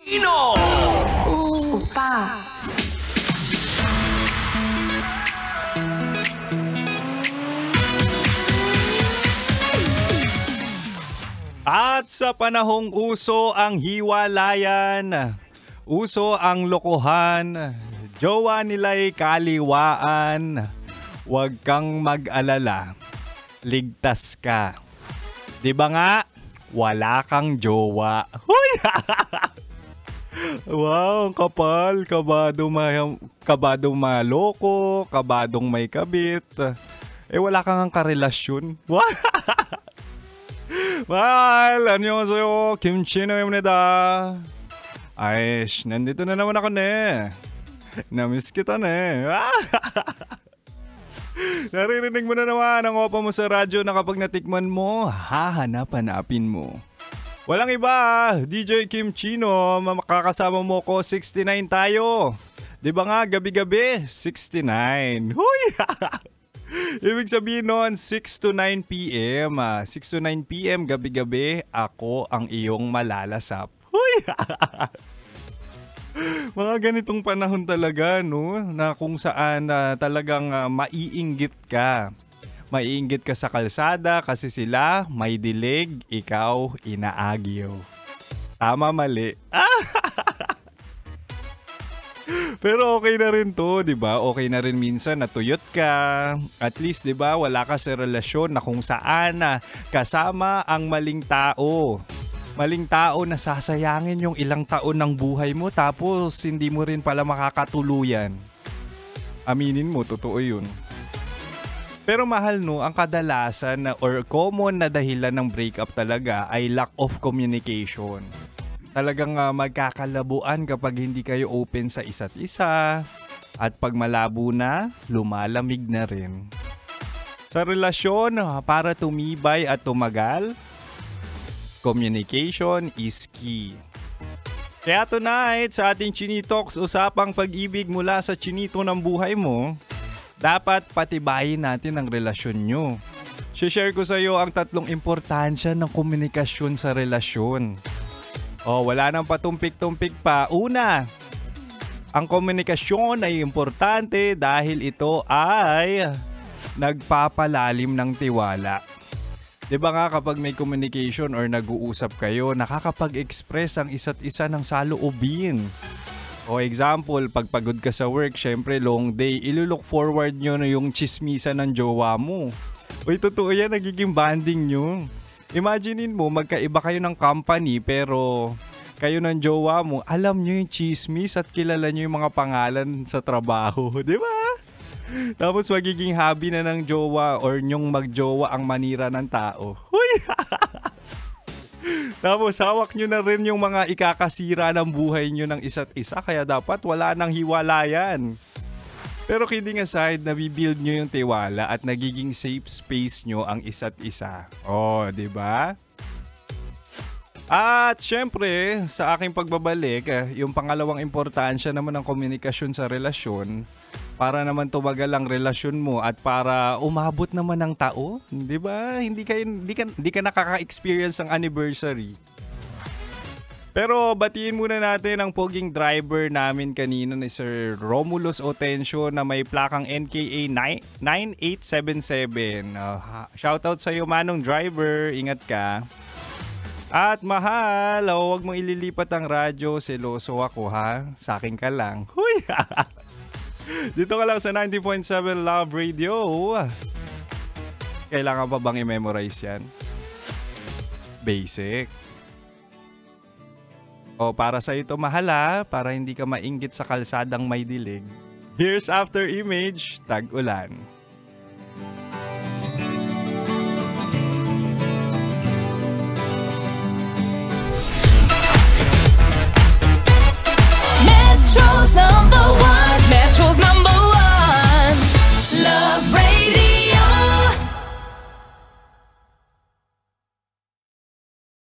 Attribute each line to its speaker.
Speaker 1: Ino!
Speaker 2: Upa.
Speaker 3: At sa panahong uso ang hiwalayan, uso ang lokohan, jowa nila'y kaliwaan, huwag kang mag-alala, ligtas ka. Di ba nga, wala kang jowa. Huy! Wow, kapal, kabadong maloko, kabadong may kabit. Wala kang karelasyon. Well, 안녕하세요. 김치노입니다. Ayos, nandito na naman ako ne. Namiss kita ne. Naririnig mo na naman ang opa mo sa radyo na kapag natikman mo, hahanap-hanapin mo. Walang iba, DJ Kim Chino, makakasama mo ko 69 tayo. Di ba nga, gabi-gabi, 69. Huy! Ibig sabihin nun, 6 to 9 p.m. 6 to 9 p.m. gabi-gabi, ako ang iyong malalasap. Huy! Mga ganitong panahon talaga, no? Na kung saan talagang maiinggit ka. Maiinggit ka sa kalsada kasi sila may dilig, ikaw inaagyo. Tama, mali. Pero okay na rin to, 'di ba? Okay na rin minsan natuyot ka. At least 'di ba, wala ka sa relasyon na kung saan kasama ang maling tao. Maling tao na sasayangin yung ilang taon ng buhay mo tapos hindi mo rin pala makakatuluyan. Aminin mo, totoo 'yun. Pero mahal no, ang kadalasan or common na dahilan ng breakup talaga ay lack of communication. Talagang magkakalabuan kapag hindi kayo open sa isa't isa at pag malabo na, lumalamig na rin. Sa relasyon, para tumibay at tumagal, communication is key. Kaya tonight, sa ating Chinitox, usapang pag-ibig mula sa chinito ng buhay mo, dapat patibayin natin ang relasyon nyo. Share ko sa iyo ang 3 importansya ng komunikasyon sa relasyon. Wala nang patumpik-tumpik pa. Una, ang komunikasyon ay importante dahil ito ay nagpapalalim ng tiwala. 'Di ba nga kapag may communication or nag-uusap kayo, nakakapag-express ang isa't isa ng saloobin. Example, pag pagod ka sa work, syempre long day, ilulook forward nyo na yung chismisa ng jowa mo. Totoo yan, nagiging banding nyo. Imaginein mo, magkaiba kayo ng company pero kayo ng jowa mo, alam nyo yung chismis at kilala nyo yung mga pangalan sa trabaho. Di ba? Tapos magiging hobby na ng jowa or nyong magjowa ang manira ng tao. Huy! Tapos hawak nyo na rin yung mga ikakasira ng buhay nyo ng isa't isa kaya dapat wala nang hiwalayan. Pero kidding aside, nabibuild nyo yung tiwala at nagiging safe space nyo ang isa't isa. Di ba? At syempre, sa aking pagbabalik, yung pangalawang importansya naman ng komunikasyon sa relasyon, para naman tumagal ang relasyon mo at para umabot naman ng taon, 'di ba? Hindi ka nakaka-experience ng anniversary. Pero batiin muna natin ang poging driver namin kanina ni Sir Romulus Otencio na may plakang NKA 9877. Shoutout sa iyo manong driver, ingat ka. At mahal, huwag mong ililipat ang radyo, seloso ako ha. Sa akin ka lang. Huy! Dito ka lang sa 90.7 Love Radio. Kailangan pa bang i-memorize yan? Basic. Para sa ito mahala, para hindi ka mainggit sa kalsadang may dilig. Here's After Image, Tag-Ulan.